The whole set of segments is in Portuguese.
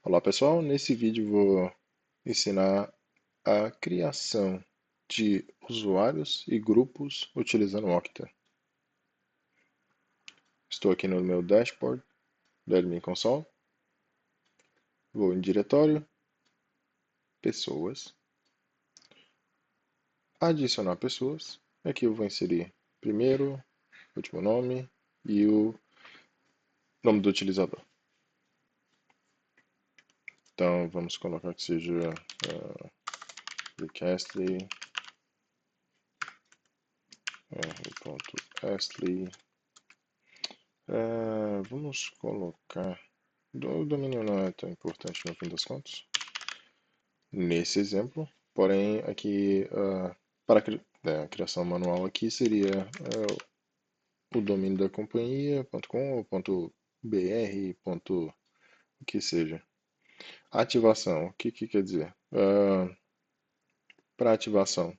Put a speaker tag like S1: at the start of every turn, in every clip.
S1: Olá pessoal, nesse vídeo vou ensinar a criação de usuários e grupos utilizando o Octa. Estou aqui no meu dashboard da Admin Console, vou em diretório, pessoas, adicionar pessoas, aqui eu vou inserir primeiro, último nome e o nome do utilizador. Então vamos colocar que seja Rickastley, r.astley. Vamos colocar. O domínio não é tão importante no fim das contas, nesse exemplo. Porém, aqui, para a criação manual aqui seria o domínio da companhia, .com ou .br, o que seja. Ativação, o que quer dizer? Para ativação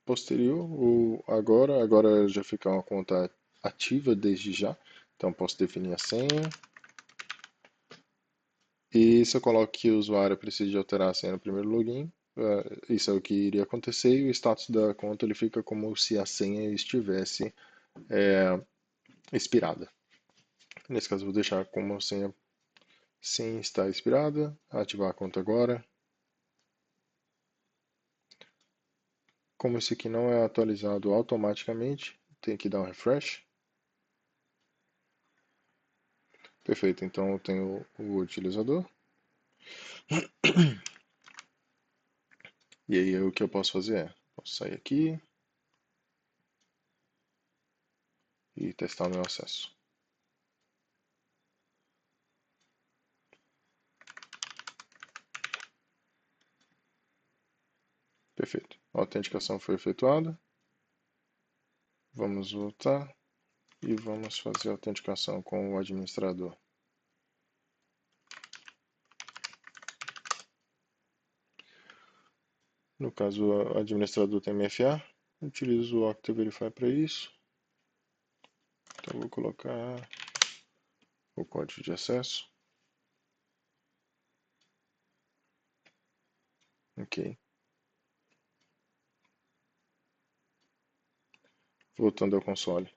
S1: posterior, ou agora já fica uma conta ativa desde já. Então, posso definir a senha. E se eu coloco que o usuário precisa de alterar a senha no primeiro login, isso é o que iria acontecer e o status da conta ele fica como se a senha estivesse expirada. Nesse caso, eu vou deixar como a senha sem estar expirada, ativar a conta agora. Como isso aqui não é atualizado automaticamente, tem que dar um refresh. Perfeito, então eu tenho o utilizador. E aí o que eu posso fazer é, posso sair aqui e testar o meu acesso. Perfeito, a autenticação foi efetuada. Vamos voltar e vamos fazer a autenticação com o administrador. No caso, o administrador tem MFA, utilizo o Okta Verify para isso. Então, vou colocar o código de acesso. Ok. Voltando ao console.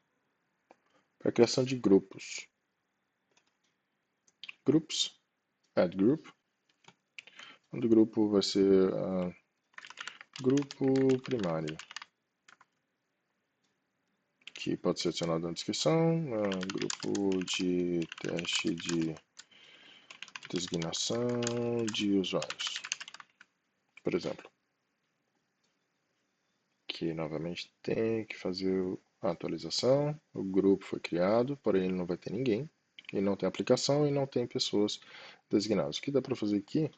S1: Para a criação de grupos. Groups, add group. O do grupo vai ser grupo primário, que pode ser adicionado na descrição. Grupo de teste de designação de usuários, por exemplo. Que novamente tem que fazer a atualização. O grupo foi criado, porém ele não vai ter ninguém. E não tem aplicação e não tem pessoas designadas. O que dá para fazer aqui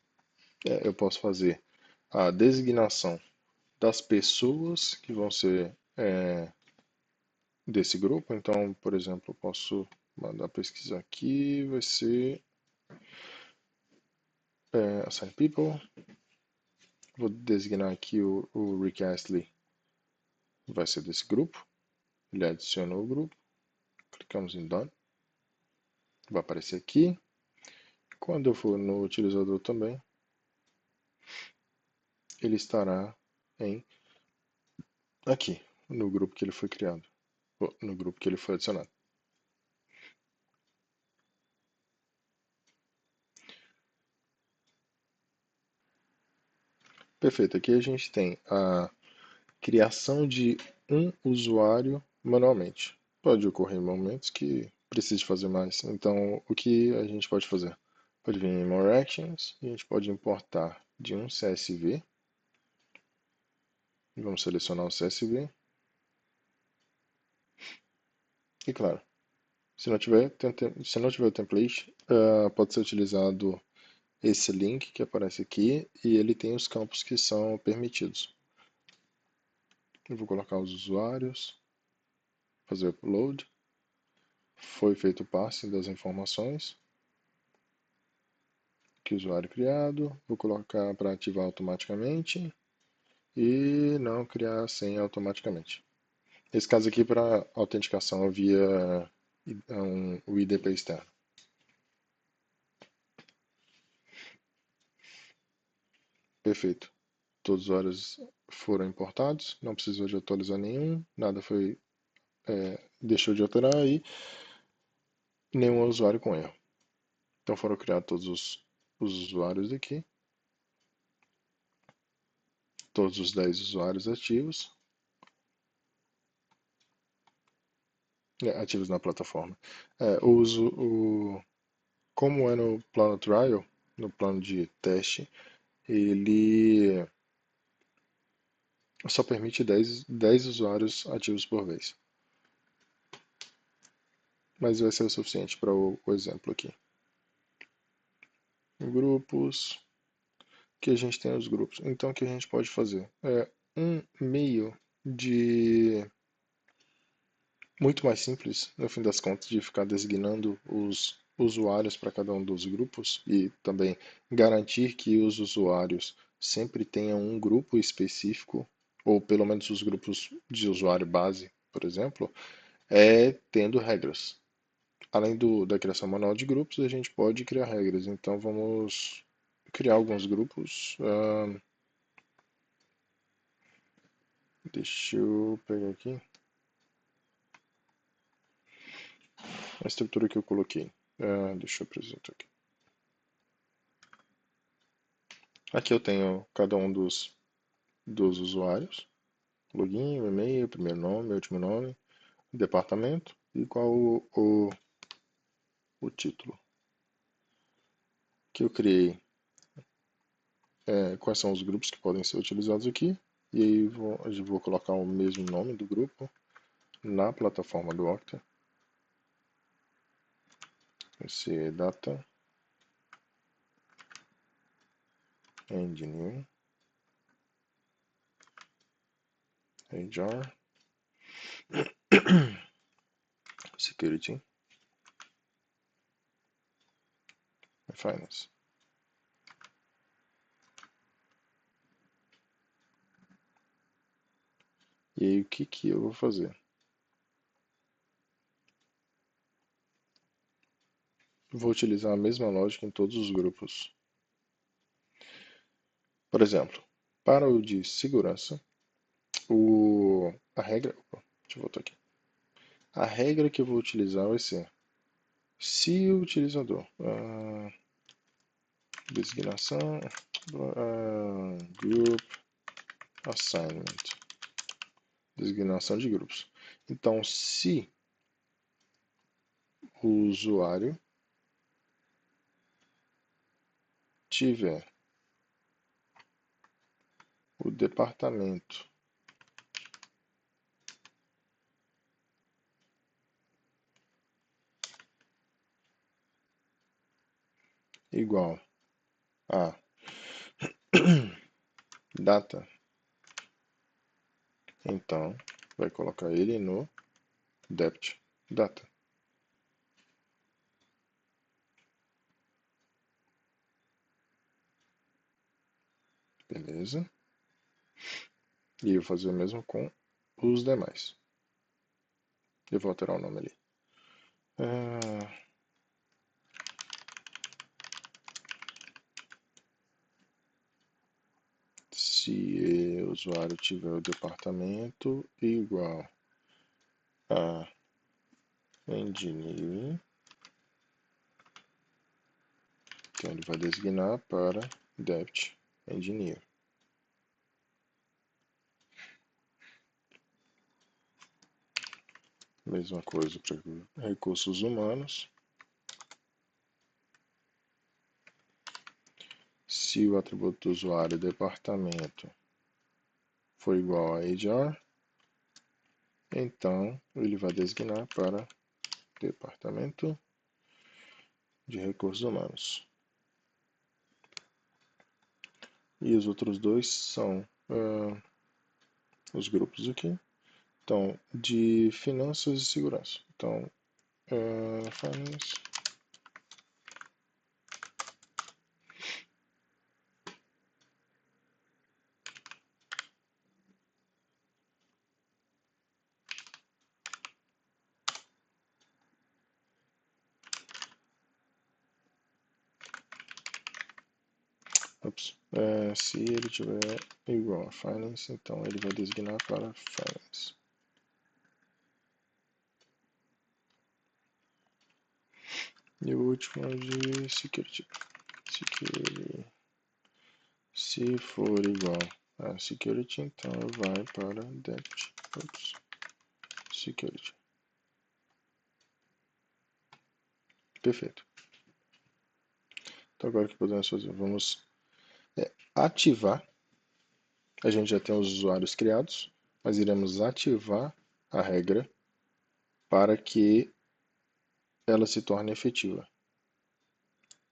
S1: eu posso fazer a designação das pessoas que vão ser desse grupo. Então, por exemplo, eu posso mandar pesquisar aqui, vai ser assign people. Vou designar aqui o Rick Astley, vai ser desse grupo. Ele adicionou o grupo. Clicamos em Done. Vai aparecer aqui. Quando eu for no utilizador também, ele estará aqui, no grupo que ele foi criado, ou no grupo que ele foi adicionado. Perfeito, aqui a gente tem a criação de um usuário manualmente. Pode ocorrer em momentos que precise fazer mais. Então, o que a gente pode fazer? Pode vir em More Actions, e a gente pode importar de um CSV. Vamos selecionar o CSV. E claro, se não tiver o template, pode ser utilizado esse link que aparece aqui e ele tem os campos que são permitidos. Eu vou colocar os usuários, fazer upload. Foi feito o passe das informações. Que usuário criado. Vou colocar para ativar automaticamente e não criar a senha automaticamente. Esse caso aqui para autenticação via o IDP externo. efeito, todos os usuários foram importados, não precisou de atualizar nenhum, nada foi deixou de alterar e nenhum usuário com erro. Então foram criados todos os usuários aqui, todos os 10 usuários ativos, ativos na plataforma. Como é no plano trial, no plano de teste, ele só permite 10 usuários ativos por vez. Mas vai ser o suficiente para o exemplo aqui. Grupos, que a gente tem os grupos. Então o que a gente pode fazer? Um meio de muito mais simples, no fim das contas, de ficar designando os usuários para cada um dos grupos e também garantir que os usuários sempre tenham um grupo específico, ou pelo menos os grupos de usuário base, por exemplo, é tendo regras. Além da criação manual de grupos, a gente pode criar regras. Então vamos criar alguns grupos. Deixa eu pegar aqui a estrutura que eu coloquei. Deixa eu apresentar aqui. Aqui eu tenho cada um dos usuários. Login, e-mail, primeiro nome, último nome, departamento e qual o título que eu criei. Quais são os grupos que podem ser utilizados aqui. E aí eu vou colocar o mesmo nome do grupo na plataforma do Okta. Esse é Data Engineering, HR, Security e Finance. E aí o que eu vou fazer? Vou utilizar a mesma lógica em todos os grupos. Por exemplo, para o de segurança, a regra. Opa, deixa eu voltar aqui. A regra que eu vou utilizar vai ser: se o utilizador. Designação. Group Assignment. Designação de grupos. Então, se o usuário tiver o departamento igual a data, então vai colocar ele no depth data. Beleza? E eu vou fazer o mesmo com os demais. Eu vou alterar o nome ali. Se o usuário tiver o departamento igual a engineering, então ele vai designar para depth engineer. Mesma coisa para recursos humanos. Se o atributo do usuário departamento for igual a HR, então ele vai designar para departamento de recursos humanos. E os outros dois são os grupos aqui. Então, de finanças e segurança. Então, finance. Se ele tiver igual a finance, então ele vai designar para finance. E o último é de security. Security. Se for igual a security, então vai para debt. Security. Perfeito. Então agora o que podemos fazer? Vamos ativar. A gente já tem os usuários criados, mas iremos ativar a regra para que ela se torne efetiva.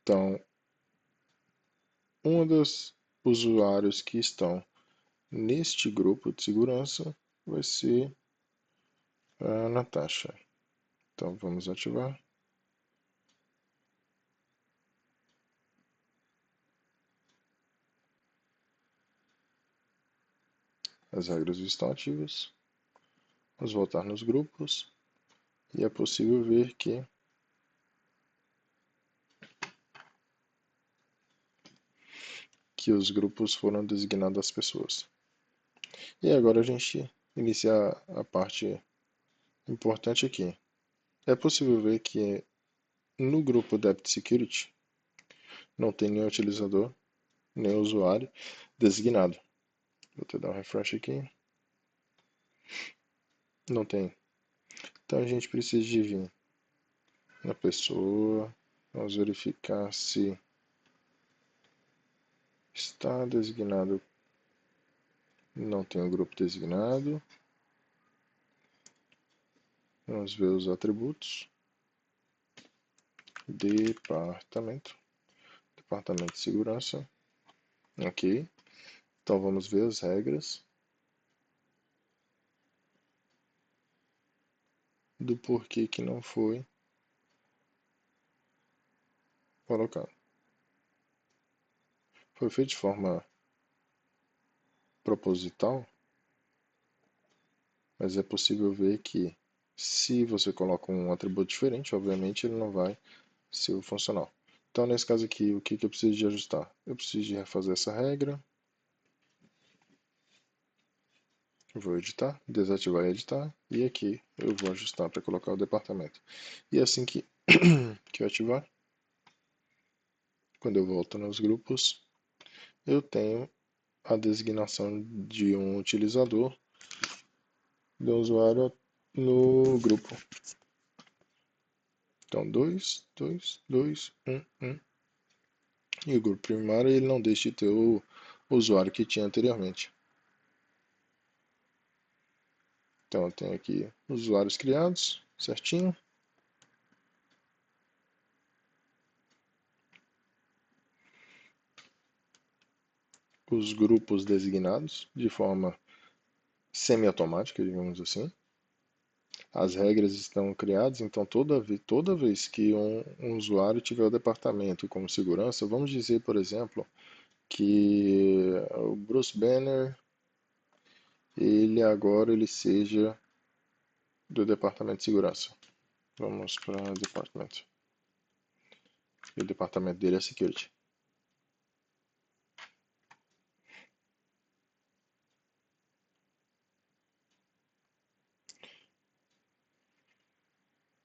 S1: Então, um dos usuários que estão neste grupo de segurança vai ser a Natasha. Então, vamos ativar. As regras estão ativas. Vamos voltar nos grupos. E é possível ver que os grupos foram designados às pessoas. E agora a gente inicia a parte importante aqui. É possível ver que no grupo Debt Security não tem nenhum utilizador, nem usuário designado. Vou até dar um refresh aqui. Não tem. Então a gente precisa de vir na pessoa. Vamos verificar se está designado. Não tem um grupo designado. Vamos ver os atributos. Departamento. Departamento de segurança. Ok. Então vamos ver as regras do porquê que não foi colocado. Foi feito de forma proposital, mas é possível ver que se você coloca um atributo diferente, obviamente ele não vai ser o funcional. Então, nesse caso aqui, o que eu preciso de ajustar? Eu preciso de refazer essa regra. Eu vou editar, desativar e editar. E aqui eu vou ajustar para colocar o departamento. E assim que eu ativar, quando eu volto nos grupos, eu tenho a designação de um utilizador do usuário no grupo. Então, 2, 2, 2, 1, 1. E o grupo primário ele não deixa de ter o usuário que tinha anteriormente. Então, eu tenho aqui usuários criados, certinho. Os grupos designados de forma semi-automática, digamos assim. As regras estão criadas, então toda vez que um usuário tiver o departamento como segurança, vamos dizer, por exemplo, que o Bruce Banner, ele agora ele seja do departamento de segurança. Vamos para o departamento. E o departamento dele é security.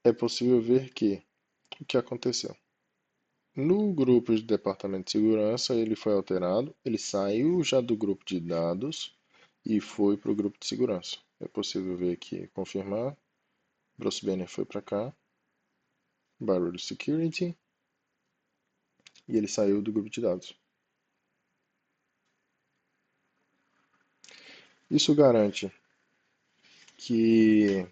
S1: É possível ver que o que aconteceu. No grupo de departamento de segurança, ele foi alterado, ele saiu já do grupo de dados e foi para o grupo de segurança. É possível ver aqui, confirmar, Bruce Banner foi para cá, Barrow Security, e ele saiu do grupo de dados. Isso garante que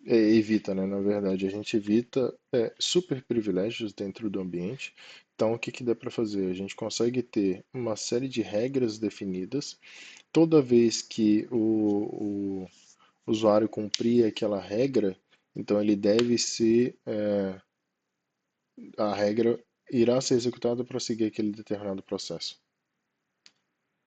S1: evita, né? Na verdade, a gente evita super privilégios dentro do ambiente. Então, o que dá para fazer? A gente consegue ter uma série de regras definidas. Toda vez que o usuário cumprir aquela regra, então ele deve ser, a regra irá ser executada para seguir aquele determinado processo.